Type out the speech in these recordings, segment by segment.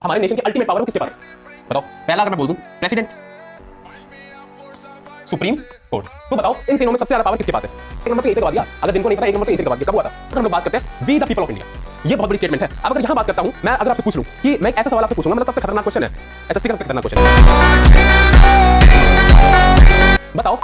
हमारे नेशन की ultimate power किसके पास है? बताओ। पहला अगर मैं बोल दूं प्रेसिडेंट, सुप्रीम कोर्ट, तो बताओ इन तीनों में सबसे ज्यादा पावर किसके पास है? एक नंबर तो इसे गवा दिया, अगर जिनको नहीं पता एक नंबर तो इसे गवा दिया। कब हुआ था? अगर हम लोग बात करते हैं we the people of India, ये बहुत बड़ी स्टेटमेंट है। अब अगर यहां बात करता हूं मैं, अगर आपसे पूछ लूं कि मैं एक ऐसा सवाल आपसे पूछूंगा, मतलब सबसे खतरनाक क्वेश्चन है, एसएससी का सबसे खतरनाक क्वेश्चन है, बताओ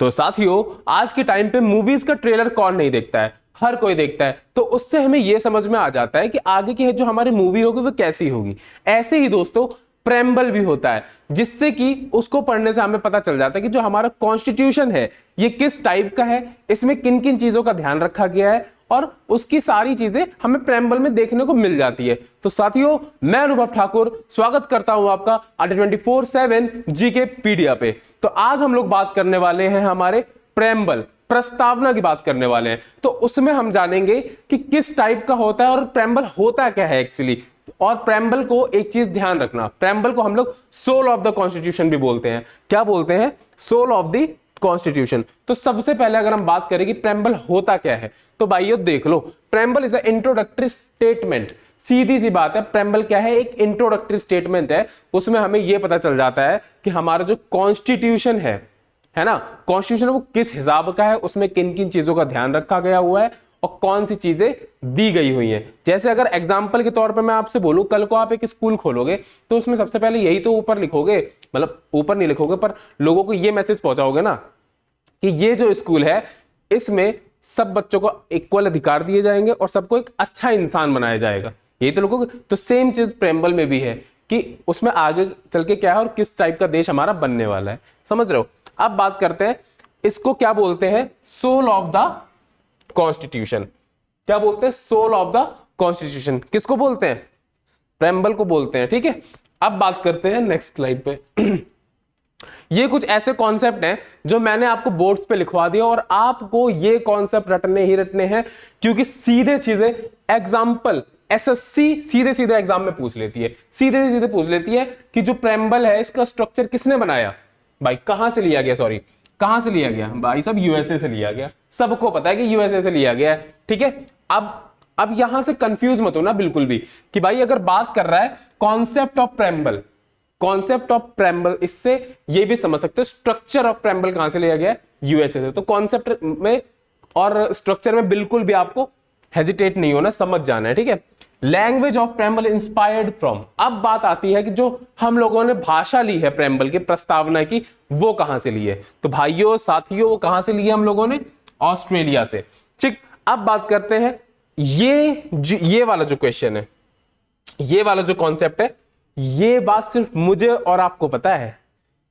तो साथियों आज के टाइम पे मूवीज का ट्रेलर कौन नहीं देखता है? हर कोई देखता है। तो उससे हमें यह समझ में आ जाता है कि आगे की जो हमारी मूवी होगी वो कैसी होगी। ऐसे ही दोस्तों प्रेम्बल भी होता है, जिससे कि उसको पढ़ने से हमें पता चल जाता है कि जो हमारा कॉन्स्टिट्यूशन है ये किस टाइप का है, इसमें किन किन चीजों का ध्यान रखा गया है, और उसकी सारी चीजें हमें प्रेम्बल में देखने को मिल जाती है। तो साथियों मैं अनुभव ठाकुर स्वागत करता हूं आपका अड्डा 24/7 जीके पीडिया पे। तो आज हम लोग बात करने वाले हैं हमारे प्रेम्बल, प्रस्तावना की बात करने वाले हैं। तो उसमें हम जानेंगे कि किस टाइप का होता है और प्रेम्बल होता क्या है एक्चुअली। और प्रेम्बल को एक चीज ध्यान रखना, प्रेम्बल को हम लोग सोल ऑफ द कॉन्स्टिट्यूशन भी बोलते हैं। क्या बोलते हैं? Soul of the constitution. तो सबसे पहले अगर हम बात करें कि प्रेम्बल होता क्या है, तो भाइयों देख लो, preamble is a introductory statement. सीधी सी बात है, प्रेम्बल क्या है? एक इंट्रोडक्टरी स्टेटमेंट है। उसमें हमें यह पता चल जाता है कि हमारा जो कॉन्स्टिट्यूशन है ना, कॉन्स्टिट्यूशन वो किस हिसाब का है, उसमें किन किन चीजों का ध्यान रखा गया हुआ है और कौन सी चीजें दी गई हुई हैं। जैसे अगर एग्जाम्पल के तौर पे मैं आपसे बोलूं, कल को आप एक स्कूल खोलोगे तो उसमें सबसे पहले यही तो ऊपर लिखोगे, मतलब ऊपर नहीं लिखोगे पर लोगों को ये मैसेज पहुंचाओगे ना कि ये जो स्कूल है इसमें सब बच्चों को इक्वल अधिकार दिए जाएंगे और सबको एक अच्छा इंसान बनाया जाएगा। यही तो लोगों तो सेम चीज प्रेम्बल में भी है कि उसमें आगे चल के क्या है और किस टाइप का देश हमारा बनने वाला है। समझ रहे हो? अब बात करते हैं, इसको क्या बोलते हैं? Soul of the constitution. क्या बोलते हैं? Soul of the constitution. किसको बोलते हैं? प्रेम्बल को बोलते हैं। ठीक है, अब बात करते हैं नेक्स्ट स्लाइड पे। ये कुछ ऐसे कॉन्सेप्ट हैं जो मैंने आपको बोर्ड्स पे लिखवा दिया और आपको ये कॉन्सेप्ट रटने ही रटने हैं, क्योंकि सीधे चीजें एग्जाम्पल एसएससी सीधे सीधे एग्जाम में पूछ लेती है। सीधे सीधे पूछ लेती है कि जो प्रेम्बल है इसका स्ट्रक्चर किसने बनाया? भाई कहां से लिया गया? सॉरी, कहां से लिया गया? भाई सब यूएसए से लिया गया। सबको पता है कि यूएसए से लिया गया है। ठीक है, अब यहां से कंफ्यूज मत होना बिल्कुल भी कि भाई अगर बात कर रहा है concept of preamble, concept of preamble, इससे ये भी समझ सकते हो स्ट्रक्चर ऑफ प्रेम्बल कहां से लिया गया? यूएसए से। तो कॉन्सेप्ट में और स्ट्रक्चर में बिल्कुल भी आपको हेजिटेट नहीं होना, समझ जाना है। ठीक है, language of preamble inspired from. अब बात आती है कि जो हम लोगों ने भाषा ली है प्रेम्बल की प्रस्तावना की, वो कहां से ली है? तो भाइयों साथियों वो कहां से ली है हम लोगों ने? ऑस्ट्रेलिया से। ठीक, अब बात करते हैं ये वाला जो क्वेश्चन है, ये वाला जो कॉन्सेप्ट है, ये बात सिर्फ मुझे और आपको पता है।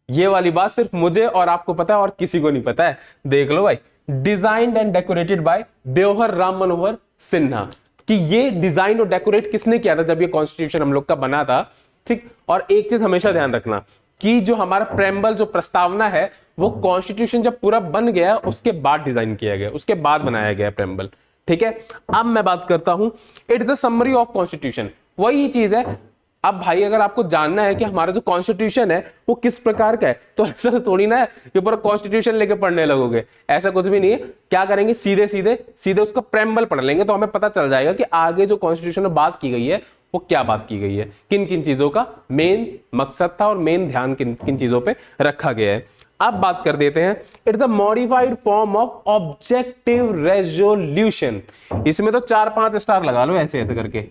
ये वाली बात सिर्फ मुझे और आपको पता है और किसी को नहीं पता है। देख लो भाई, designed and decorated by Beohar Ram Manohar Sinha. कि ये डिजाइन और डेकोरेट किसने किया था जब ये कॉन्स्टिट्यूशन हम लोग का बना था। ठीक, और एक चीज हमेशा ध्यान रखना कि जो हमारा प्रेम्बल जो प्रस्तावना है वो कॉन्स्टिट्यूशन जब पूरा बन गया उसके बाद डिजाइन किया गया, उसके बाद बनाया गया प्रेम्बल। ठीक है, अब मैं बात करता हूं it is the summary of constitution. वही चीज है। अब भाई अगर आपको जानना है कि हमारा जो कॉन्स्टिट्यूशन है वो किस प्रकार का है, तो ऐसा तो थोड़ी ना है कि पूरा कॉन्स्टिट्यूशन लेके पढ़ने लगोगे, ऐसा कुछ भी नहीं है। क्या करेंगे? सीधे सीधे सीधे उसका प्रेम्बल पढ़ लेंगे तो हमें पता चल जाएगा कि आगे जो कॉन्स्टिट्यूशन में बात की गई है वो क्या बात की गई है, किन किन चीजों का मेन मकसद था और मेन ध्यान किन किन चीजों पर रखा गया है। अब बात कर देते हैं, it's the modified form of objective resolution. इसमें तो 4-5 स्टार लगा लो ऐसे ऐसे करके।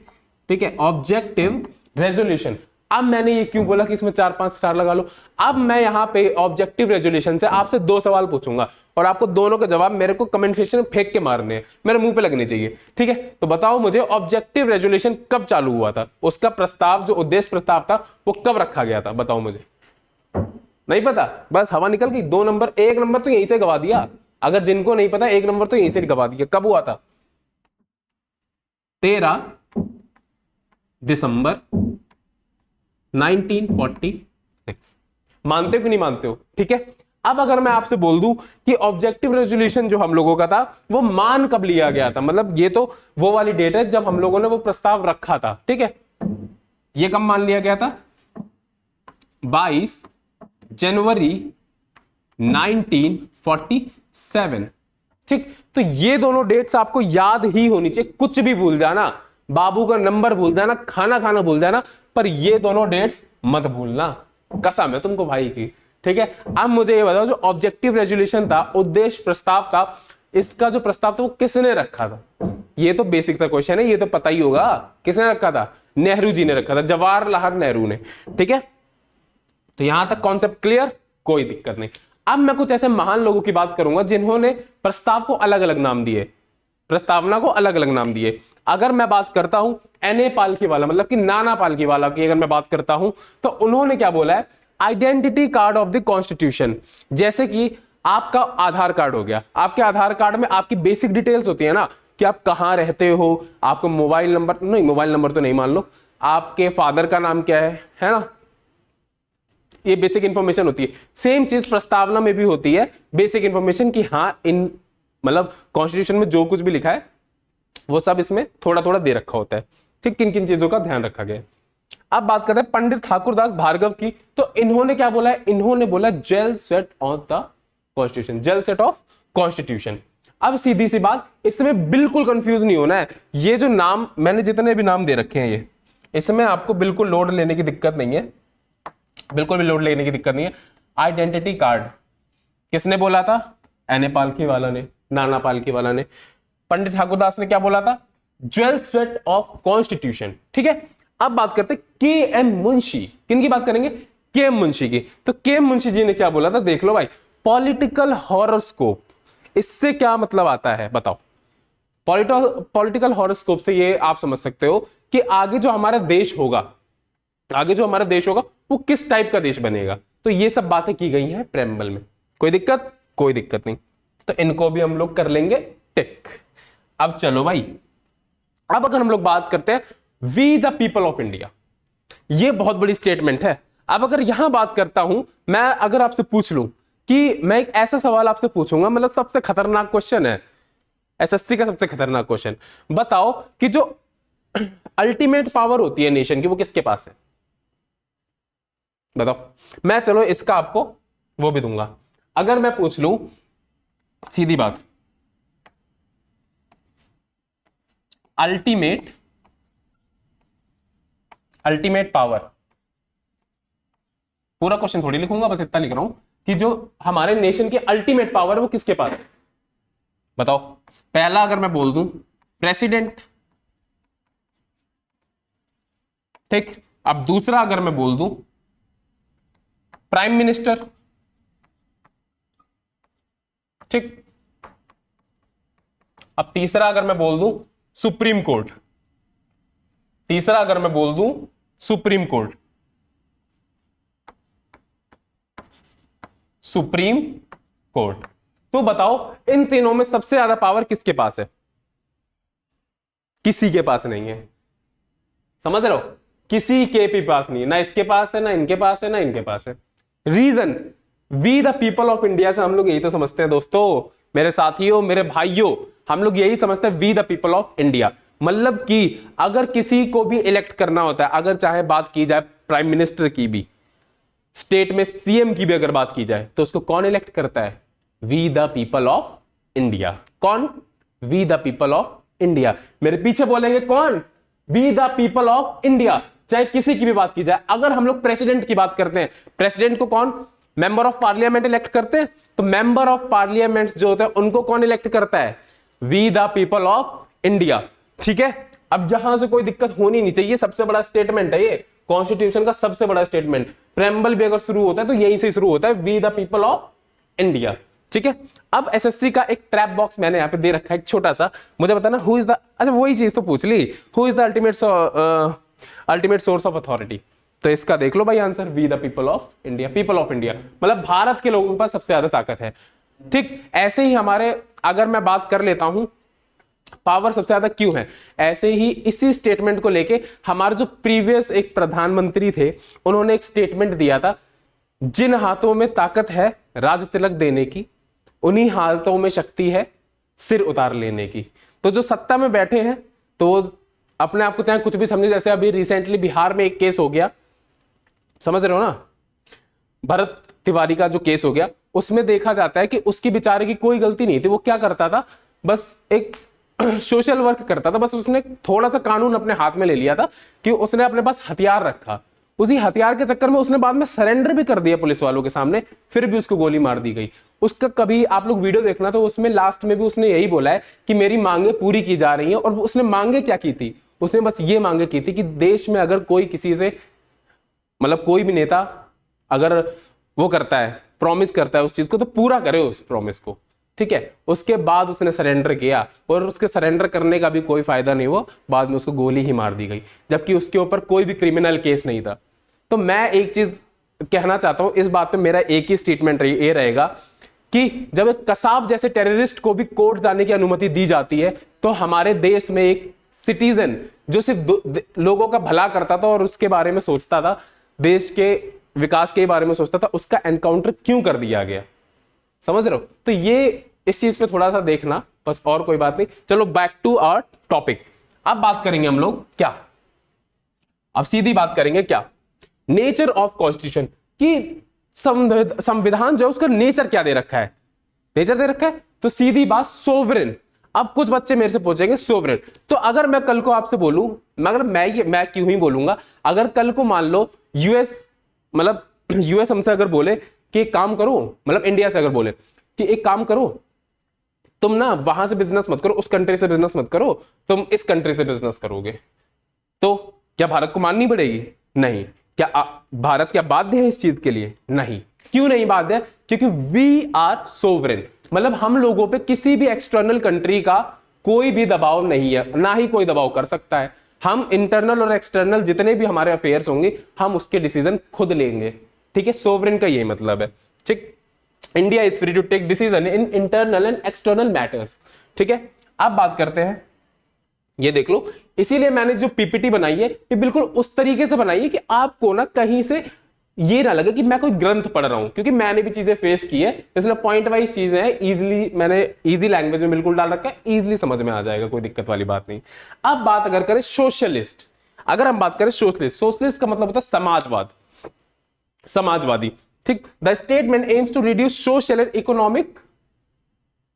ठीक है, ऑब्जेक्टिव रेजोल्यूशन। अब मैंने ये क्यों बोला कि इसमें 4-5 स्टार लगा लो? अब मैं यहां पे ऑब्जेक्टिव रेजोल्यूशन से आपसे 2 सवाल पूछूंगा और आपको दोनों के जवाब मेरे को कमेंट सेक्शन में फेंक के मारने हैं, मेरे मुंह पे लगने चाहिए। ठीक है, तो बताओ मुझे ऑब्जेक्टिव रेजोल्यूशन कब चालू हुआ था? उसका प्रस्ताव जो उद्देश्य प्रस्ताव था वो कब रखा गया था? बताओ मुझे। नहीं पता? बस हवा निकल गई। 2 नंबर, 1 नंबर तो यहीं से गवा दिया। अगर जिनको नहीं पता 1 नंबर तो यहीं से गवा दिया। कब हुआ था? 13 दिसंबर 1946। मानते हो कि नहीं मानते हो? ठीक है, अब अगर मैं आपसे बोल दूं कि ऑब्जेक्टिव रेजोल्यूशन जो हम लोगों का था वो मान कब लिया गया था, मतलब ये तो वो वाली डेट है जब हम लोगों ने वो प्रस्ताव रखा था। ठीक है, ये कब मान लिया गया था? 22 जनवरी 1947। ठीक, तो ये दोनों डेट्स आपको याद ही होनी चाहिए। कुछ भी भूल जाना, बाबू का नंबर भूल जाना, खाना खाना भूल जाना, पर ये दोनों डेट्स मत भूलना, कसम है तुमको भाई की। ठीक है, अब मुझे ये बताओ, जो ऑब्जेक्टिव रेजोल्यूशन था, उद्देश्य प्रस्ताव था, इसका जो प्रस्ताव था वो किसने रखा था? ये तो बेसिक सा क्वेश्चन है, ये तो पता ही होगा। किसने रखा था? नेहरू जी ने रखा था, जवाहरलाल नेहरू ने। ठीक है, तो यहां तक कॉन्सेप्ट क्लियर, कोई दिक्कत नहीं। अब मैं कुछ ऐसे महान लोगों की बात करूंगा जिन्होंने प्रस्ताव को अलग अलग नाम दिए, प्रस्तावना को अलग अलग नाम दिए। अगर मैं बात करता हूं एन ए पालकीवाला, मतलब कि नाना पालकीवाला की अगर मैं बात करता हूं, तो उन्होंने क्या बोला है? Identity card of the constitution. जैसे कि आपका आधार कार्ड हो गया, आपके आधार कार्ड में आपकी बेसिक डिटेल्स होती है ना, कि आप कहां रहते हो, आपको मोबाइल नंबर, नहीं मोबाइल नंबर तो नहीं मान लो, आपके फादर का नाम क्या है ना, ये बेसिक इंफॉर्मेशन होती है। सेम चीज प्रस्तावना में भी होती है, बेसिक इंफॉर्मेशन, कि हाँ इन मतलब कॉन्स्टिट्यूशन में जो कुछ भी लिखा है वो सब इसमें थोड़ा थोड़ा दे रखा होता है। ठीक, किन किन चीजों का ध्यान रखा गया है। अब बात करते हैं पंडित ठाकुरदास भार्गव की, तो इन्होंने क्या बोला है? इन्होंने बोला जेल सेट ऑफ द कॉन्स्टिट्यूशन, जेल सेट ऑफ कॉन्स्टिट्यूशन। अब सीधी सी बात, इसमें बिल्कुल कंफ्यूज नहीं होना है। ये जो नाम मैंने जितने भी नाम दे रखे हैं, ये इसमें आपको बिल्कुल लोड लेने की दिक्कत नहीं है, बिल्कुल भी लोड लेने की दिक्कत नहीं है। आइडेंटिटी कार्ड किसने बोला था? एन ए पालकीवाला ने, नाना पालकीवाला ने। पंडित ठाकुरदास ने क्या बोला था? Jewel sweat of constitution. ठीक है, अब बात करते हैं के एम मुंशी। किन की बात करेंगे? के एम मुंशी की। तो के एम मुंशी जी ने क्या बोला था? देख लो भाई, पॉलिटिकल हॉरोस्कोप, इससे क्या मतलब आता है बताओ? पॉलिटिकल हॉरोस्कोप से ये आप समझ सकते हो कि आगे जो हमारा देश होगा, आगे जो हमारा देश होगा वो किस टाइप का देश बनेगा। तो ये सब बातें की गई हैं प्रेम्बल में। कोई दिक्कत? कोई दिक्कत नहीं। तो इनको भी हम लोग कर लेंगे टिक। अब चलो भाई, अब अगर हम लोग बात करते हैं we the people of India, ये बहुत बड़ी स्टेटमेंट है। अब अगर यहां बात करता हूं मैं, अगर आपसे पूछ लूं कि मैं एक ऐसा सवाल आपसे पूछूंगा, मतलब सबसे खतरनाक क्वेश्चन है, एसएससी का सबसे खतरनाक क्वेश्चन, बताओ कि जो अल्टीमेट पावर होती है नेशन की वो किसके पास है? बताओ। मैं चलो इसका आपको वो भी दूंगा। अगर मैं पूछ लूं, सीधी बात, अल्टीमेट पावर, पूरा क्वेश्चन थोड़ी लिखूंगा, बस इतना लिख रहा हूं कि जो हमारे नेशन की अल्टीमेट पावर है वो किसके पास है? बताओ। पहला अगर मैं बोल दूं प्रेसिडेंट, ठीक। अब दूसरा अगर मैं बोल दूं प्राइम मिनिस्टर, ठीक। अब तीसरा अगर मैं बोल दूं सुप्रीम कोर्ट, तीसरा अगर मैं बोल दूं सुप्रीम कोर्ट, सुप्रीम कोर्ट। तो बताओ इन तीनों में सबसे ज्यादा पावर किसके पास है? किसी के पास नहीं है। समझ रहे हो? किसी के भी पास नहीं है, ना इसके पास है, ना इनके पास है, ना इनके पास है। Reason, we the people of India से हम लोग यही तो समझते हैं दोस्तों, मेरे साथियों, मेरे भाइयों, हम लोग यही समझते हैं we the people of India. मतलब कि अगर किसी को भी इलेक्ट करना होता है, अगर चाहे बात की जाए प्राइम मिनिस्टर की भी, स्टेट में सीएम की भी अगर बात की जाए, तो उसको कौन इलेक्ट करता है? We the people of India. कौन? We the people of India. मेरे पीछे बोलेंगे कौन? We the people of India. चाहे किसी की भी बात की जाए, अगर हम लोग प्रेसिडेंट की बात करते हैं, प्रेसिडेंट को कौन? मेंबर ऑफ पार्लियामेंट इलेक्ट करते हैं। तो मेंबर ऑफ पार्लियामेंट जो होते हैं उनको कौन इलेक्ट करता है? We the people of India. ठीक है, अब जहां से कोई दिक्कत होनी नहीं चाहिए, सबसे बड़ा स्टेटमेंट है ये, कॉन्स्टिट्यूशन का सबसे बड़ा स्टेटमेंट। प्रेम्बल भी अगर शुरू होता है तो यहीं से शुरू होता है, we the people of India. ठीक है, अब एसएससी का एक ट्रैप बॉक्स मैंने यहां पे दे रखा है, एक छोटा सा, मुझे बताना हु इज द, अच्छा वही चीज तो पूछ ली, who is the ultimate source of authority. तो इसका देख लो भाई answer, we the people of India. People of India मतलब भारत के लोगों के पास सबसे ज्यादा ताकत है। ठीक, ऐसे ही हमारे, अगर मैं बात कर लेता हूं पावर सबसे ज्यादा क्यों है, ऐसे ही इसी स्टेटमेंट को लेके हमारे जो प्रीवियस एक प्रधानमंत्री थे, उन्होंने एक स्टेटमेंट दिया था, जिन हाथों में ताकत है राज तिलक देने की, उन्हीं हाथों में शक्ति है सिर उतार लेने की। तो जो सत्ता में बैठे हैं तो अपने आप को चाहे कुछ भी समझे, जैसे अभी रिसेंटली बिहार में एक केस हो गया, समझ रहे हो ना, भरत तिवारी का जो केस हो गया, उसमें देखा जाता है कि उसकी बेचारे की कोई गलती नहीं थी। वो क्या करता था, बस एक सोशल वर्क करता था। बस उसने थोड़ा सा कानून अपने हाथ में ले लिया था कि उसने अपने पास हथियार रखा। उसी हथियार के चक्कर में उसने बाद में सरेंडर भी कर दिया पुलिस वालों के सामने, फिर भी उसको गोली मार दी गई। उसका कभी आप लोग वीडियो देखना, तो उसमें लास्ट में भी उसने यही बोला है कि मेरी मांगे पूरी की जा रही हैं। और उसने मांगे क्या की थी, उसने बस ये मांगे की थी कि देश में अगर कोई किसी से, मतलब कोई भी नेता अगर वो करता है, प्रॉमिस करता है उस चीज को, तो पूरा करे उस प्रॉमिस को, ठीक है। उसके बाद उसने सरेंडर किया, और उसके सरेंडर करने का भी कोई फायदा नहीं हुआ, बाद में उसको गोली ही मार दी गई, जबकि उसके ऊपर कोई भी क्रिमिनल केस नहीं था। तो मैं एक चीज कहना चाहता हूं, इस बात पे मेरा एक ही स्टेटमेंट ये रहेगा कि जब एक कसाब जैसे टेररिस्ट को भी कोर्ट जाने की अनुमति दी जाती है, तो हमारे देश में एक सिटीजन जो सिर्फ लोगों का भला करता था और उसके बारे में सोचता था, देश के विकास के बारे में सोचता था, उसका एनकाउंटर क्यों कर दिया गया? समझ रहे हो? तो ये इस चीज पे थोड़ा सा देखना, बस, और कोई बात नहीं। चलो बैक टू आवर टॉपिक। अब बात करेंगे हम लोग क्या, अब सीधी बात करेंगे क्या, नेचर ऑफ कॉन्स्टिट्यूशन, कि संविधान जो है उसका नेचर क्या दे रखा है। नेचर दे रखा है तो सीधी बात, सोवरेन। अब कुछ बच्चे मेरे से पूछेंगे सोवरेन, तो अगर मैं कल को आपसे बोलूं, मगर मैं क्यों ही बोलूंगा, अगर कल को मान लो यूएस, मतलब यूएस हमसे अगर बोले कि एक काम करो, मतलब इंडिया से अगर बोले कि एक काम करो, तुम ना वहां से बिजनेस मत करो, उस कंट्री से बिजनेस मत करो, तुम इस कंट्री से बिजनेस करोगे, तो क्या भारत को माननी पड़ेगी? नहीं। क्या भारत क्या बाध्य है इस चीज के लिए? नहीं। क्यों नहीं बाध्य? क्योंकि वी आर सोवरेन, मतलब हम लोगों पे किसी भी एक्सटर्नल कंट्री का कोई भी दबाव नहीं है, ना ही कोई दबाव कर सकता है। हम इंटरनल और एक्सटर्नल जितने भी हमारे अफेयर्स होंगे, हम उसके डिसीजन खुद लेंगे, ठीक है। सोवरेन का यही मतलब है, ठीक। India is free to take decision in internal and external matters, ठीक है। अब बात करते हैं, ये देख लो, इसीलिए मैंने जो पीपीटी बनाई है, ये बिल्कुल उस तरीके से बनाई है कि आपको ना कहीं से ये ना लगे कि मैं कोई ग्रंथ पढ़ रहा हूं, क्योंकि मैंने भी चीजें फेस की है, इसलिए पॉइंट वाइज चीजें हैं, इजीली मैंने इजी लैंग्वेज में बिल्कुल डाल रखा है, इजीली समझ में आ जाएगा, कोई दिक्कत वाली बात नहीं। अब बात अगर करें सोशलिस्ट, अगर हम बात करें सोशलिस्ट, सोशलिस्ट का मतलब होता है समाजवाद, समाजवादी, ठीक। The statement aims to reduce social and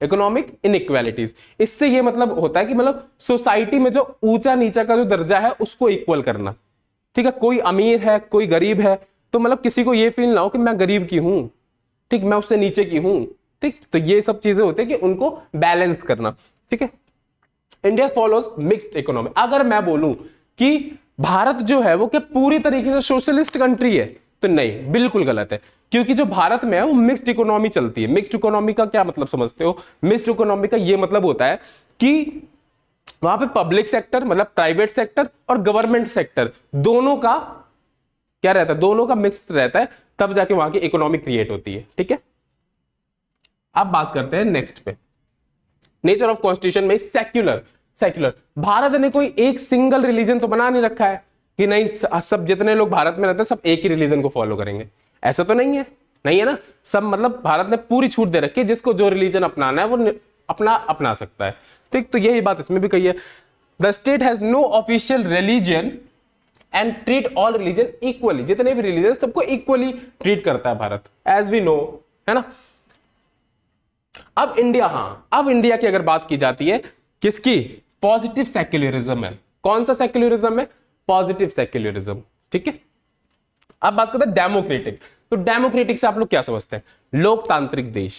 economic inequalities. इससे ये मतलब होता है कि मतलब सोसाइटी में जो ऊंचा नीचा का जो दर्जा है उसको इक्वल करना, ठीक है। कोई अमीर है, कोई गरीब है, तो मतलब किसी को ये फील ना हो कि मैं गरीब की हूं, ठीक, मैं उससे नीचे की हूं, ठीक। तो ये सब चीजें होती है कि उनको बैलेंस करना, ठीक है। India follows mixed economy. अगर मैं बोलूं कि भारत जो है वो क्या पूरी तरीके से सोशलिस्ट कंट्री है, तो नहीं, बिल्कुल गलत है। क्योंकि जो भारत में है वो मिक्स्ड इकोनॉमी चलती है। मिक्स्ड इकोनॉमी का क्या मतलब समझते हो? मिक्स्ड इकोनॉमी का ये मतलब होता है कि वहां पे पब्लिक सेक्टर, मतलब प्राइवेट सेक्टर और गवर्नमेंट सेक्टर, दोनों का क्या रहता है, दोनों का मिक्स्ड रहता है, तब जाके वहां की इकोनॉमी क्रिएट होती है, ठीक है। अब बात करते हैं नेक्स्ट पे, नेचर ऑफ कॉन्स्टिट्यूशन में सेक्युलर। सेक्युलर, भारत ने कोई एक सिंगल रिलीजन तो बना नहीं रखा है कि नहीं सब जितने लोग भारत में रहते हैं सब एक ही रिलीजन को फॉलो करेंगे, ऐसा तो नहीं है, नहीं है ना। सब मतलब भारत ने पूरी छूट दे रखी है, जिसको जो रिलीजन अपनाना है वो अपना सकता है, ठीक। तो यही बात इसमें भी कही है, the state has no official religion and treat all religion equally. जितने भी रिलीजन सबको इक्वली ट्रीट करता है भारत, एज वी नो, है ना। अब इंडिया, अब इंडिया की अगर बात की जाती है, किसकी? पॉजिटिव सेक्युलरिज्म है। कौन सा सेक्युलरिज्म है? पॉजिटिव सेक्युलरिज्म, ठीक है। अब बात करते हैं डेमोक्रेटिक। तो डेमोक्रेटिक से आप लोग क्या समझते हैं? लोकतांत्रिक देश,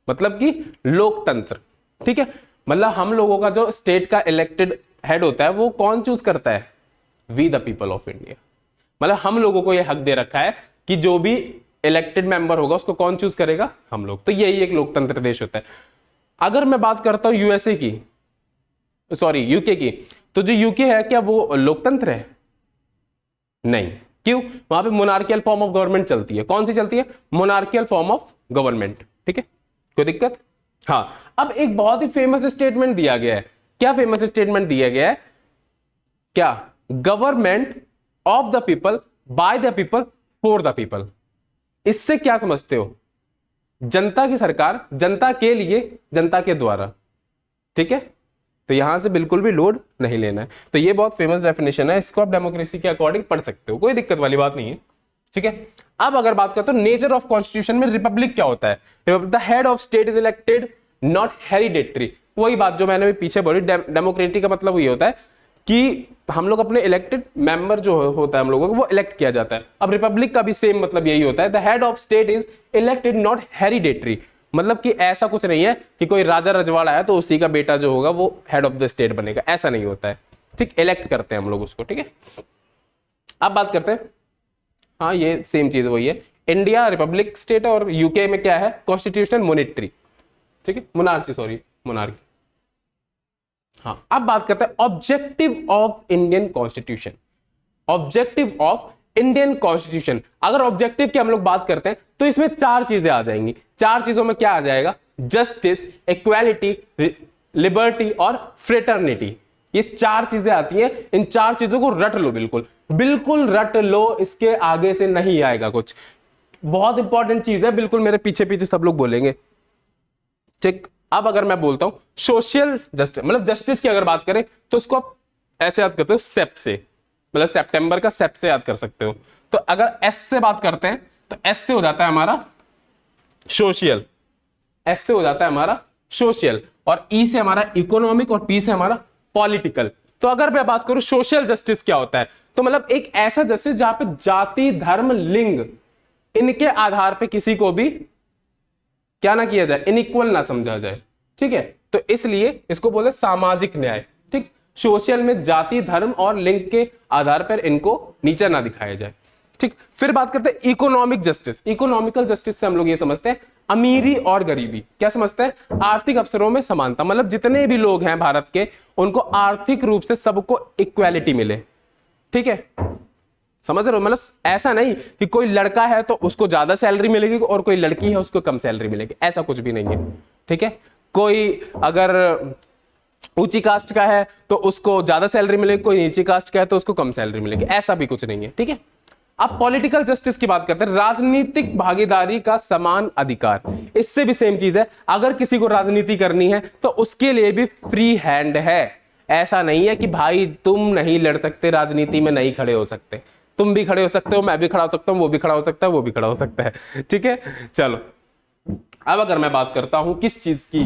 मतलब कि लोकतंत्र, ठीक है। मतलब हम लोगों का जो स्टेट का इलेक्टेड हेड होता है वो कौन चूज करता है? We the people of India. मतलब हम लोगों को यह हक दे रखा है कि जो भी इलेक्टेड मेंबर होगा उसको कौन चूज करेगा? हम लोग। तो यही एक लोकतंत्र देश होता है। अगर मैं बात करता हूं यूएसए की, सॉरी यूके की, तो जो यूके है क्या वो लोकतंत्र है? नहीं। क्यों? वहां पे मोनार्कियल फॉर्म ऑफ गवर्नमेंट चलती है। कौन सी चलती है? मोनार्कियल फॉर्म ऑफ गवर्नमेंट, ठीक है। कोई दिक्कत? हाँ। अब एक बहुत ही फेमस स्टेटमेंट दिया गया है। क्या फेमस स्टेटमेंट दिया गया है? क्या? Government of the people, by the people, for the people. इससे क्या समझते हो? जनता की सरकार, जनता के लिए, जनता के द्वारा, ठीक है। तो यहां से बिल्कुल भी लोड नहीं लेना है। तो ये बहुत फेमस डेफिनेशन है, इसको आप डेमोक्रेसी के अकॉर्डिंग पढ़ सकते हो, कोई दिक्कत वाली बात नहीं है। ठीक है। अब अगर बात करते हो नेचर ऑफ कॉन्स्टिट्यूशन में रिपब्लिक क्या होता है, the head of state is elected not hereditary. वही बात जो मैंने भी पीछे बोली, डेमोक्रेटिक का मतलब ये होता है कि हम लोग अपने इलेक्टेड मेंबर जो होता है हम लोगों को वो इलेक्ट किया जाता है। अब रिपब्लिक का भी सेम मतलब यही होता है, the head of state is elected not hereditary, मतलब कि ऐसा कुछ नहीं है कि कोई राजा रजवाड़ा है तो उसी का बेटा जो होगा वो हेड ऑफ द स्टेट बनेगा, ऐसा नहीं होता है। ठीक, इलेक्ट करते हैं हम लोग उसको। ठीक है, अब बात करते हैं, हाँ ये सेम चीज वही है, इंडिया रिपब्लिक स्टेट है और यूके में क्या है, कॉन्स्टिट्यूशन मोनेटरी। ठीक है, मोनार्ची, सॉरी मोनार्की। हाँ, अब बात करते हैं objective of Indian constitution. Objective of Indian constitution, अगर ऑब्जेक्टिव की हम लोग बात करते हैं तो इसमें चार चीजें आ जाएंगी। चार चीजों में क्या आ जाएगा, जस्टिस, इक्वालिटी, लिबर्टी और फ्रेटर्निटी। ये चार चीजें आती हैं, इन चार चीजों को रट लो, बिल्कुल बिल्कुल रट लो, इसके आगे से नहीं आएगा कुछ। बहुत इंपॉर्टेंट चीज है, बिल्कुल मेरे पीछे पीछे सब लोग बोलेंगे। ठीक, अब अगर मैं बोलता हूं सोशल जस्टिस, मतलब जस्टिस की अगर बात करें तो उसको आप ऐसे याद करते हो, सेप से, मतलब सितंबर का सेप से याद कर सकते हो। तो अगर एस से बात करते हैं तो एस से हो जाता है हमारा सोशल, एस से हो जाता है हमारा सोशल, और ई से हमारा इकोनॉमिक, और पी से हमारा पॉलिटिकल। तो अगर मैं बात करूं सोशल जस्टिस क्या होता है, तो मतलब एक ऐसा जस्टिस जहां पे जाति, धर्म, लिंग, इनके आधार पे किसी को भी क्या ना किया जाए, इनइक्वल ना समझा जाए। ठीक है, तो इसलिए इसको बोले सामाजिक न्याय। ठीक, सोशल में जाति, धर्म और लिंग के आधार पर इनको नीचा ना दिखाया जाए। ठीक, फिर बात करते हैं इकोनॉमिक जस्टिस। इकोनॉमिकल जस्टिस से हम लोग ये समझते हैं अमीरी और गरीबी। क्या समझते हैं, आर्थिक अवसरों में समानता, मतलब जितने भी लोग हैं भारत के उनको आर्थिक रूप से सबको इक्वालिटी मिले। ठीक है, समझ रहे हो, मतलब ऐसा नहीं कि कोई लड़का है तो उसको ज्यादा सैलरी मिलेगी और कोई लड़की है उसको कम सैलरी मिलेगी, ऐसा कुछ भी नहीं है। ठीक है, कोई अगर ऊंची कास्ट का है तो उसको ज्यादा सैलरी मिलेगी, कोई नीची कास्ट का है तो उसको कम सैलरी मिलेगी, ऐसा भी कुछ नहीं है। ठीक है, अब पॉलिटिकल जस्टिस की बात करते हैं, राजनीतिक भागीदारी का समान अधिकार। इससे भी सेम चीज है, अगर किसी को राजनीति करनी है तो उसके लिए भी फ्री हैंड है। ऐसा नहीं है कि भाई तुम नहीं लड़ सकते, राजनीति में नहीं खड़े हो सकते, तुम भी खड़े हो सकते हो, मैं भी खड़ा हो सकता हूं, वो भी खड़ा हो सकता है, वो भी खड़ा हो सकता है। ठीक है, चलो अब अगर मैं बात करता हूं किस चीज की,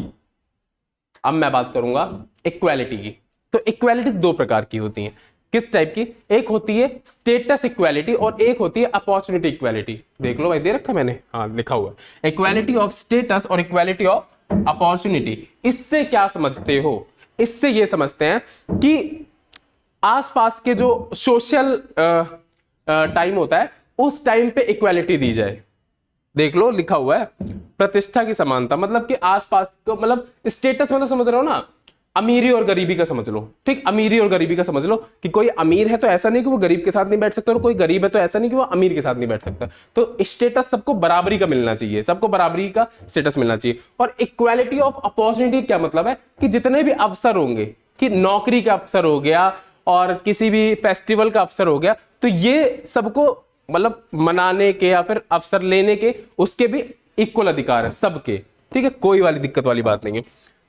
अब मैं बात करूंगा इक्वालिटी की। तो इक्वालिटी दो प्रकार की होती है, किस टाइप की, एक होती है स्टेटस इक्वालिटी और एक होती है अपॉर्चुनिटी इक्वालिटी। देख लो भाई, दे रखा मैंने, हाँ लिखा हुआ है, इक्वालिटी ऑफ स्टेटस और इक्वालिटी ऑफ अपॉर्चुनिटी। इससे क्या समझते हो, इससे ये समझते हैं कि आसपास के जो सोशल टाइम होता है उस टाइम पे इक्वालिटी दी जाए। देख लो लिखा हुआ है प्रतिष्ठा की समानता, मतलब कि आसपास को, मतलब स्टेटस मतलब समझ रहे हो ना, अमीरी और गरीबी का समझ लो। ठीक, अमीरी और गरीबी का समझ लो कि कोई अमीर है तो ऐसा नहीं कि वो गरीब के साथ नहीं बैठ सकता, और कोई गरीब है तो ऐसा नहीं कि वो अमीर के साथ नहीं बैठ सकता। तो स्टेटस सबको बराबरी का मिलना चाहिए, सबको बराबरी का स्टेटस मिलना चाहिए। और इक्वालिटी ऑफ अपॉर्चुनिटी क्या मतलब है कि जितने भी अवसर होंगे, कि नौकरी का अवसर हो गया और किसी भी फेस्टिवल का अवसर हो गया, तो ये सबको मतलब मनाने के या फिर अवसर लेने के, उसके भी इक्वल अधिकार है सबके। ठीक है, कोई वाली दिक्कत वाली बात नहीं है।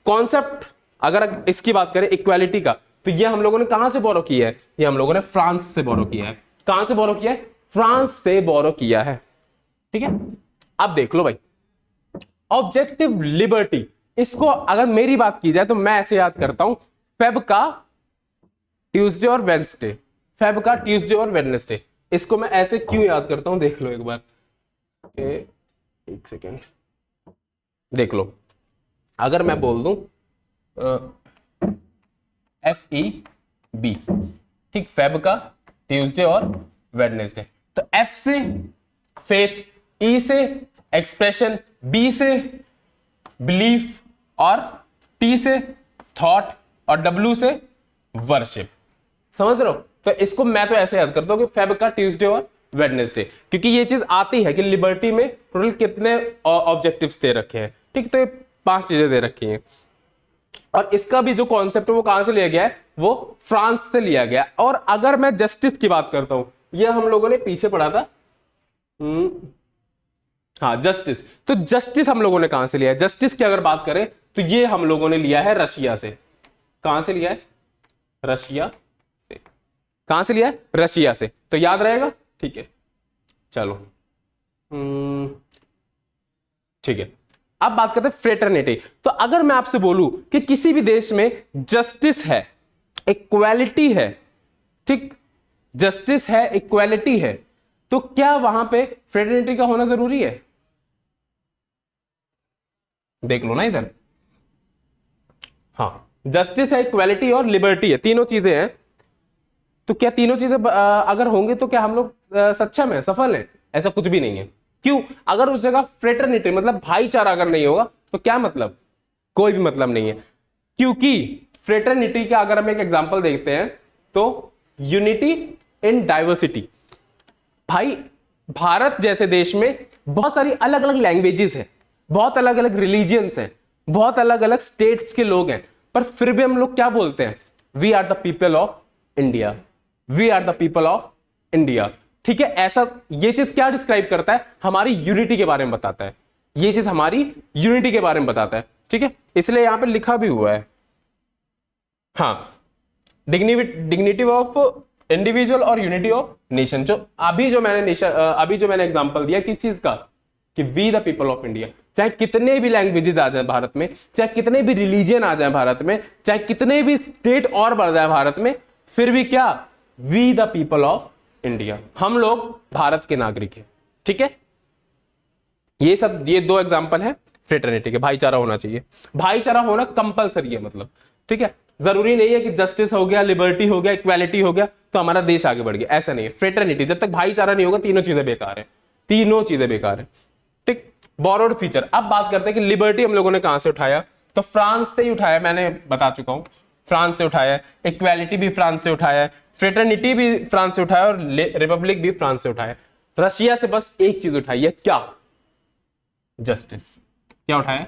कॉन्सेप्ट अगर इसकी बात करें इक्वालिटी का, तो ये हम लोगों ने कहां से बोरो किया है, ये हम लोगों ने फ्रांस से बोरो किया है। कहां से बोरो किया है, फ्रांस से बोरो किया है। ठीक है, अब देख लो भाई, ऑब्जेक्टिव लिबर्टी, इसको अगर मेरी बात की जाए तो मैं ऐसे याद करता हूं, फेब का ट्यूसडे और वेडनेसडे, फेब का ट्यूसडे और वेडनेसडे। इसको मैं ऐसे क्यों याद करता हूं, देख लो एक बार, एक सेकेंड देख लो। अगर मैं बोल दूं FEB, ठीक, फेब का ट्यूसडे और वेडनेसडे, तो F से फेथ, E से एक्सप्रेशन, B से बिलीफ और T से थॉट और W से वर्शिप। समझ रहे हो, तो इसको मैं तो ऐसे याद करता हूं कि फेब का ट्यूसडे और वेडनेसडे, क्योंकि ये चीज आती है कि लिबर्टी में टोटल कितने ऑब्जेक्टिव्स दे रखे हैं। ठीक, तो ये 5 चीजें दे रखी हैं, और इसका भी जो कॉन्सेप्ट है वो कहां से लिया गया है, वो फ्रांस से लिया गया। और अगर मैं जस्टिस की बात करता हूं, ये हम लोगों ने पीछे पढ़ा था, हाँ जस्टिस, तो जस्टिस हम लोगों ने कहां से लिया है, जस्टिस की अगर बात करें तो ये हम लोगों ने लिया है रशिया से। कहां से लिया है, रशिया से। कहां से लिया है, रशिया से, तो याद रहेगा। ठीक है, चलो ठीक है, अब बात करते हैं फ्रेटर्निटी। तो अगर मैं आपसे बोलूं कि किसी भी देश में जस्टिस है, इक्वालिटी है, ठीक, जस्टिस है, इक्वालिटी है, तो क्या वहां पे फ्रेटर्निटी का होना जरूरी है? देख लो ना इधर, हाँ, जस्टिस है, इक्वालिटी और लिबर्टी है, तीनों चीजें हैं। तो क्या तीनों चीजें अगर होंगे तो क्या हम लोग सक्षम है, सफल है? ऐसा कुछ भी नहीं है। क्यों? अगर उस जगह फ्रेटर्निटी मतलब भाईचारा अगर नहीं होगा तो क्या मतलब? कोई भी मतलब नहीं है। क्योंकि फ्रेटर्निटी का अगर हम एक एग्जांपल देखते हैं तो यूनिटी इन डाइवर्सिटी। भाई भारत जैसे देश में बहुत सारी अलग अलग लैंग्वेजेस हैं, बहुत अलग अलग रिलीजियंस हैं, बहुत अलग अलग स्टेट्स के लोग हैं, पर फिर भी हम लोग क्या बोलते हैं? We are the people of India, we are the people of India. ठीक है, ऐसा ये चीज क्या डिस्क्राइब करता है? हमारी यूनिटी के बारे में बताता है, ये चीज हमारी यूनिटी के बारे में बताता है। ठीक है, इसलिए यहां पे लिखा भी हुआ है, हाँ, डिग्निटी ऑफ इंडिविजुअल और यूनिटी ऑफ नेशन। जो अभी जो मैंने एग्जांपल दिया किस चीज का, कि we the people of India. चाहे कितने भी लैंग्वेजेस आ जाए भारत में, चाहे कितने भी रिलीजन आ जाए भारत में, चाहे कितने भी स्टेट और बढ़ जाए भारत में, फिर भी क्या? We the people of India, हम लोग भारत के नागरिक हैं। ठीक है, ये दो एग्जांपल है फ्रेटर्निटी के। भाईचारा होना चाहिए, भाईचारा होना कंपलसरी है, मतलब ठीक है, जरूरी नहीं है कि जस्टिस हो गया, लिबर्टी हो गया, इक्वालिटी हो गया तो हमारा देश आगे बढ़ गया, ऐसा नहीं है। फ्रेटर्निटी, जब तक भाईचारा नहीं होगा तीनों चीजें बेकार है, तीनों चीजें बेकार है। ठीक, बोरोड फीचर। अब बात करते हैं कि लिबर्टी हम लोगों ने कहां से उठाया, तो फ्रांस से ही उठाया, मैंने बता चुका हूं, फ्रांस से उठाया, इक्वालिटी भी फ्रांस से उठाया, फ्रेटर्निटी भी फ्रांस से उठाया और रिपब्लिक भी फ्रांस से उठाया। रशिया से बस एक चीज उठाई है, क्या? जस्टिस। क्या उठाया?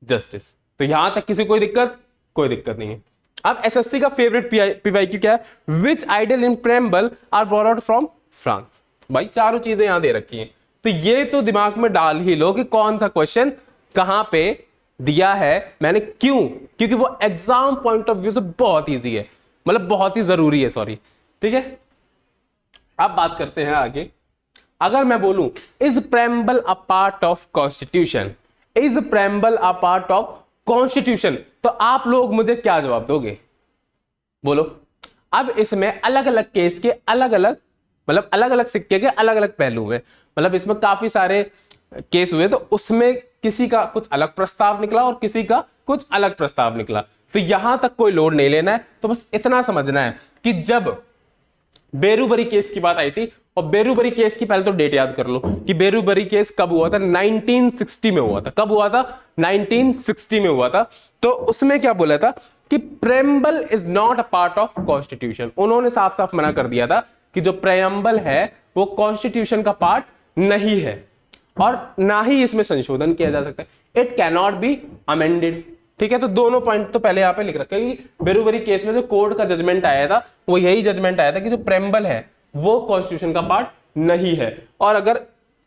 जस्टिस। तो यहां तक किसी कोई दिक्कत? कोई दिक्कत नहीं है। अब एसएससी का फेवरेट पीवाईक्यू क्या है? Which ideal in preamble are borrowed from France. भाई चारों चीजें यहां दे रखी हैं, तो ये तो दिमाग में डाल ही लो कि कौन सा क्वेश्चन कहां पे दिया है मैंने। क्यों? क्योंकि वो एग्जाम पॉइंट ऑफ व्यू से बहुत इजी है, मतलब बहुत ही जरूरी है, सॉरी। ठीक है, अब बात करते हैं आगे। अगर मैं बोलूं is preamble a part of constitution, is preamble a part of constitution, तो आप लोग मुझे क्या जवाब दोगे? बोलो। अब इसमें अलग अलग केस के अलग अलग, मतलब अलग अलग सिक्के के अलग अलग पहलू हुए, मतलब इसमें काफी सारे केस हुए, तो उसमें किसी का कुछ अलग प्रस्ताव निकला और किसी का कुछ अलग प्रस्ताव निकला। तो यहां तक कोई लोड नहीं लेना है, तो बस इतना समझना है कि जब बेरूबरी केस की बात आई थी, और बेरूबरी केस की पहले तो डेट याद कर लो कि बेरूबरी केस कब हुआ था? 1960 में हुआ था। कब हुआ था? 1960 में हुआ था। तो उसमें क्या बोला था कि preamble is not a part of constitution. उन्होंने साफ साफ मना कर दिया था कि जो प्रेम्बल है वो कॉन्स्टिट्यूशन का पार्ट नहीं है, और ना ही इसमें संशोधन किया जा सकता है। It cannot be amended. ठीक है, तो दोनों पॉइंट तो पहले यहां पे लिख रखा है कि बेरूबरी केस में जो कोर्ट का जजमेंट आया था वो यही जजमेंट आया था कि जो प्रेम्बल है वो कॉन्स्टिट्यूशन का पार्ट नहीं है, और अगर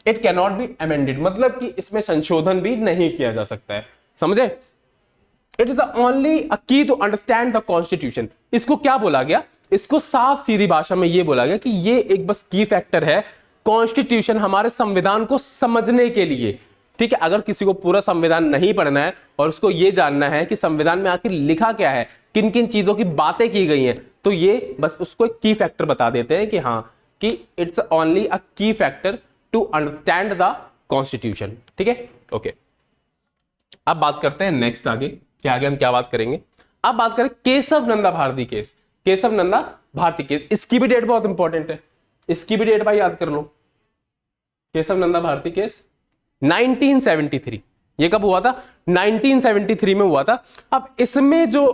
इट कैनॉट बी अमेंडेड मतलब कि इसमें संशोधन भी नहीं किया जा सकता है। समझे? It is the only a की टू अंडरस्टैंड द कॉन्स्टिट्यूशन। इसको क्या बोला गया? इसको साफ सीधी भाषा में ये बोला गया कि ये एक बस की फैक्टर है कॉन्स्टिट्यूशन हमारे संविधान को समझने के लिए। ठीक है, अगर किसी को पूरा संविधान नहीं पढ़ना है और उसको ये जानना है कि संविधान में आखिर लिखा क्या है, किन किन चीजों की बातें की गई हैं, तो ये बस उसको एक की फैक्टर बता देते हैं कि हाँ, कि it's only a key factor to understand the constitution. ठीक है, ओके। अब बात करते हैं नेक्स्ट आगे, कि आगे हम क्या बात करेंगे। अब बात करें केशव नंदा भारती केस। केशव नंदा भारती केस, इसकी भी डेट बहुत इंपॉर्टेंट है, इसकी भी डेट भाई याद कर लो। केशव नंदा भारती केस 1973। ये कब हुआ था? 1973 में हुआ था। अब इसमें जो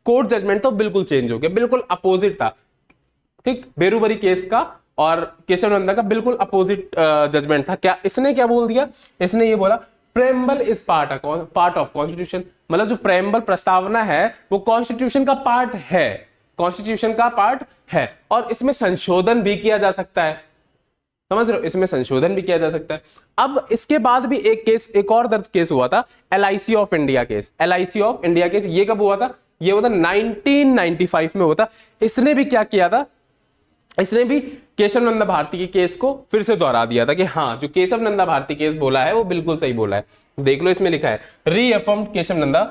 कोर्ट जजमेंट था बिल्कुल चेंज हो गया, बिल्कुल अपोजिट था। ठीक, बेरूबरी केस का और केशव नंदा का बिल्कुल अपोजिट जजमेंट था। क्या इसने क्या बोल दिया? इसने ये बोला preamble is part of constitution, मतलब जो प्रेम्बल प्रस्तावना है वो कॉन्स्टिट्यूशन का पार्ट है, कॉन्स्टिट्यूशन का पार्ट है, और इसमें संशोधन भी किया जा सकता है। समझ रहे हो? इसमें संशोधन भी किया जा सकता है। अब इसके बाद भी एक और दर्ज केस हुआ था, LIC of India case. LIC of India case ये कब हुआ था? ये हुआ था 1995 में हुआ था। इसने भी क्या किया था? इसने भी केशव नंदा भारती के केस को फिर से दोहरा दिया था कि हाँ, जो केशव नंदा भारती केस बोला है वो बिल्कुल सही बोला है। देख लो, इसमें लिखा है रीअफर्म्ड केशव नंदा,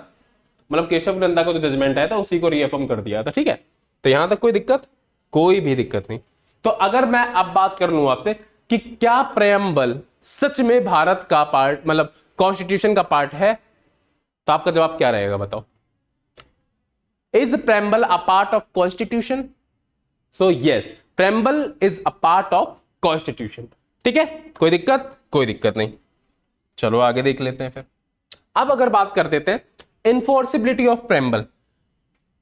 मतलब केशव नंदा का जो जजमेंट आया था उसी को रीअफर्म कर दिया था। ठीक है, तो यहां तक कोई दिक्कत, कोई भी दिक्कत नहीं। तो अगर मैं अब बात कर लूं आपसे कि क्या प्रेम्बल सच में भारत का पार्ट, मतलब कॉन्स्टिट्यूशन का पार्ट है, तो आपका जवाब क्या रहेगा बताओ? Is preamble a part of constitution? So yes, preamble is a part of constitution. ठीक है, कोई दिक्कत, कोई दिक्कत नहीं। चलो आगे देख लेते हैं फिर। अब अगर बात कर देते हैं enforceability of preamble.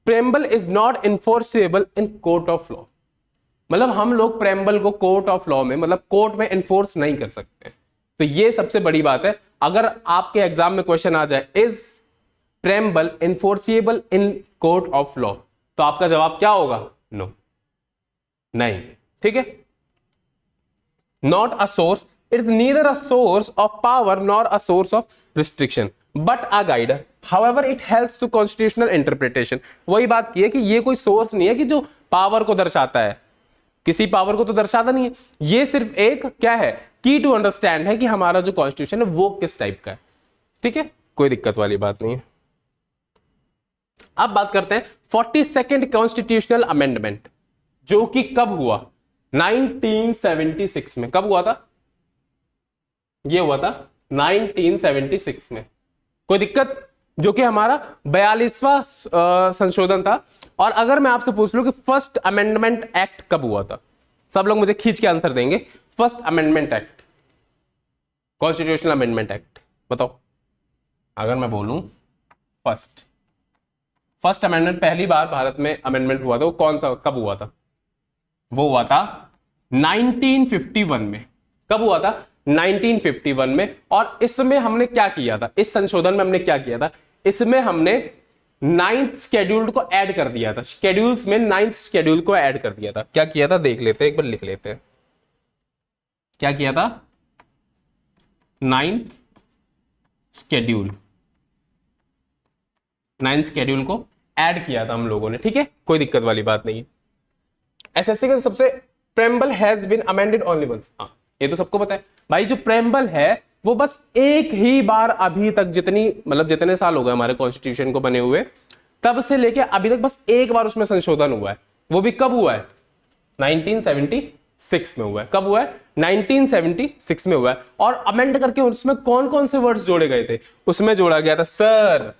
Preamble is not enforceable in court of law, मतलब हम लोग प्रेम्बल को कोर्ट ऑफ लॉ में, मतलब कोर्ट में इन्फोर्स नहीं कर सकते। तो ये सबसे बड़ी बात है। अगर आपके एग्जाम में क्वेश्चन आ जाए is preamble enforceable in court of law, तो आपका जवाब क्या होगा? नो, नहीं। ठीक है, not a source, it is neither a source of power nor a source of restriction but a guide, however it helps to constitutional interpretation. वही बात की है कि ये कोई सोर्स नहीं है कि जो पावर को दर्शाता है, किसी पावर को तो दर्शाता नहीं है, ये सिर्फ एक क्या है, की टू अंडरस्टैंड है कि हमारा जो कॉन्स्टिट्यूशन है वो किस टाइप का है। ठीक है, कोई दिक्कत वाली बात नहीं है। अब बात करते हैं 42nd कॉन्स्टिट्यूशनल अमेंडमेंट, जो कि कब हुआ? 1976 में। कब हुआ था? ये हुआ था 1976 में। कोई दिक्कत? जो कि हमारा 42वां संशोधन था। और अगर मैं आपसे पूछ लूं कि फर्स्ट अमेंडमेंट एक्ट कब हुआ था, सब लोग मुझे खींच के आंसर देंगे। First amendment act, constitutional amendment act, बताओ। अगर मैं बोलूं फर्स्ट अमेंडमेंट, पहली बार भारत में अमेंडमेंट हुआ था, वो कौन सा, कब हुआ था? वो हुआ था 1951 में। कब हुआ था? 1951 में। और इसमें हमने क्या किया था? इस संशोधन में हमने क्या किया था? इसमें हमने 9th शेड्यूल को ऐड कर दिया था। शेड्यूल्स में 9th शेड्यूल को ऐड कर दिया था। क्या किया था देख लेते हैं, एक बार लिख लेते हैं। क्या किया था? 9th शेड्यूल, 9th शेड्यूल को ऐड किया था हम लोगों ने। ठीक है, कोई दिक्कत वाली बात नहीं है। एसएससी का सबसे preamble has been amended only once, हाँ ये तो सबको पता है भाई। जो प्रेम्बल है वो बस एक ही बार अभी तक, जितने साल हो गए हमारे कॉन्स्टिट्यूशन को बने हुए, तब से लेके अभी तक बस एक बार उसमें संशोधन हुआ है। वो भी कब हुआ है? 1976 में हुआ है। कब हुआ है? 1976 में हुआ है। और अमेंड करके उसमें कौन कौन से वर्ड्स जोड़े गए थे? उसमें जोड़ा गया था सर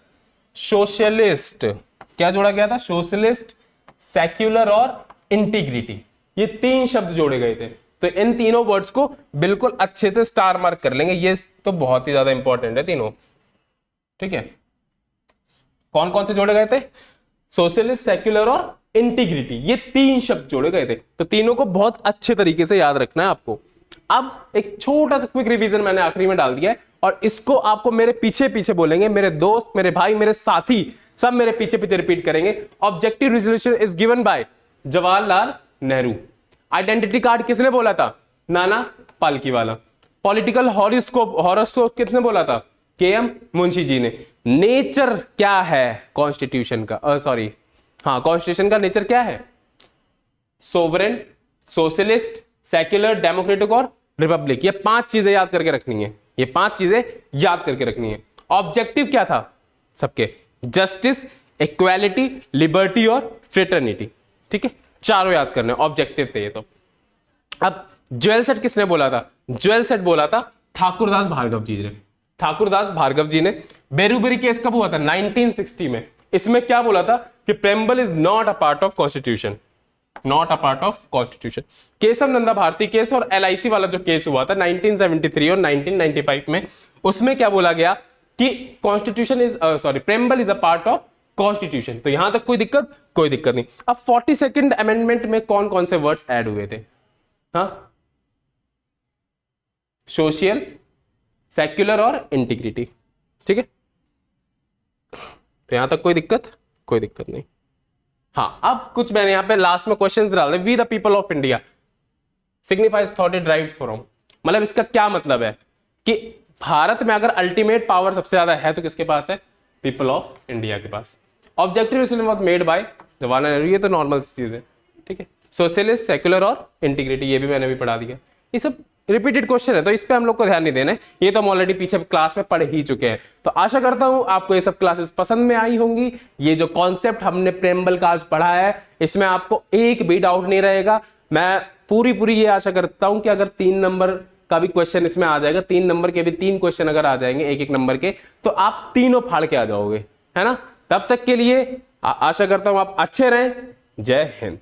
सोशलिस्ट। क्या जोड़ा गया था? सोशलिस्ट, सेक्युलर और इंटीग्रिटी। ये 3 शब्द जोड़े गए थे। तो इन तीनों वर्ड्स को बिल्कुल अच्छे से स्टार मार्क कर लेंगे, ये तो बहुत ही ज्यादा इंपॉर्टेंट है तीनों। ठीक है, कौन कौन से जोड़े गए थे? सोशलिस्ट, सेक्युलर और इंटीग्रिटी, ये 3 शब्द जोड़े गए थे। तो तीनों को बहुत अच्छे तरीके से याद रखना है आपको। अब एक छोटा सा क्विक रिवीजन मैंने आखिरी में डाल दिया है, और इसको आपको मेरे पीछे पीछे बोलेंगे। मेरे दोस्त, मेरे भाई, मेरे साथी सब मेरे पीछे पीछे रिपीट करेंगे। Objective resolution is given by Jawaharlal Nehru. Identity card किसने बोला था? नाना पालकीवाला। पॉलिटिकल हॉरोस्कोप किसने बोला था? केएम मुंशी जी ने। नेचर क्या है कॉन्स्टिट्यूशन का? कॉन्स्टिट्यूशन का नेचर क्या है? सोवरेन, सोशलिस्ट, सेक्युलर, डेमोक्रेटिक और रिपब्लिक। ये 5 चीजें याद करके रखनी है। ये 5 चीजें याद करके रखनी है। ऑब्जेक्टिव क्या था सबके? जस्टिस, इक्वालिटी, लिबर्टी और फ्रेटर्निटी। ठीक है, चारों याद करने ऑब्जेक्टिव थे ये। तो अब ज्वेल सेट किसने बोला था? ज्वेल सेट बोला था ठाकुरदास भार्गव जी ने। ठाकुरदास भार्गव जी ने। बेरूबेरी केस कब हुआ था? 1960 में। इसमें क्या बोला था कि preamble is not a part of constitution, not a part of constitution. Kesavananda Bharati case और एलआईसी वाला जो केस हुआ था 1973 और 1995 में, उसमें क्या बोला गया कि constitution is preamble is a part of constitution. तो यहां तक कोई दिक्कत? कोई दिक्कत नहीं। अब 42nd अमेंडमेंट में कौन कौन से वर्ड्स ऐड हुए थे? हाँ, सोशल, सेक्युलर और इंटीग्रिटी। ठीक है, तो यहां तक कोई दिक्कत? कोई दिक्कत नहीं। हाँ, अब कुछ मैंने यहां पे लास्ट में क्वेश्चंस डाले। We the people of India signifies that derived from, मतलब इसका क्या मतलब है कि भारत में अगर अल्टीमेट पावर सबसे ज्यादा है तो किसके पास है? पीपल ऑफ इंडिया के पास। Objective resolution was made by Jawaharlal Nehru. ये तो नॉर्मल चीज है। ठीक है, सोशलिस्ट, सेक्युलर और इंटीग्रिटी, ये भी मैंने भी पढ़ा दिया। ये सब रिपीटेड क्वेश्चन है तो इस पे हम लोग को ध्यान नहीं देना है, ये तो हम ऑलरेडी पीछे क्लास में पढ़ ही चुके हैं। तो आशा करता हूं आपको ये सब क्लासेस पसंद में आई होंगी। ये जो कॉन्सेप्ट हमने प्रेम्बल का आज पढ़ा है इसमें आपको एक भी डाउट नहीं रहेगा। मैं पूरी ये आशा करता हूं कि अगर 3 नंबर का भी क्वेश्चन इसमें आ जाएगा, 3 नंबर के भी 3 क्वेश्चन अगर आ जाएंगे एक एक नंबर के, तो आप तीनों फाड़ के आ जाओगे, है ना। तब तक के लिए आशा करता हूं आप अच्छे रहें। जय हिंद।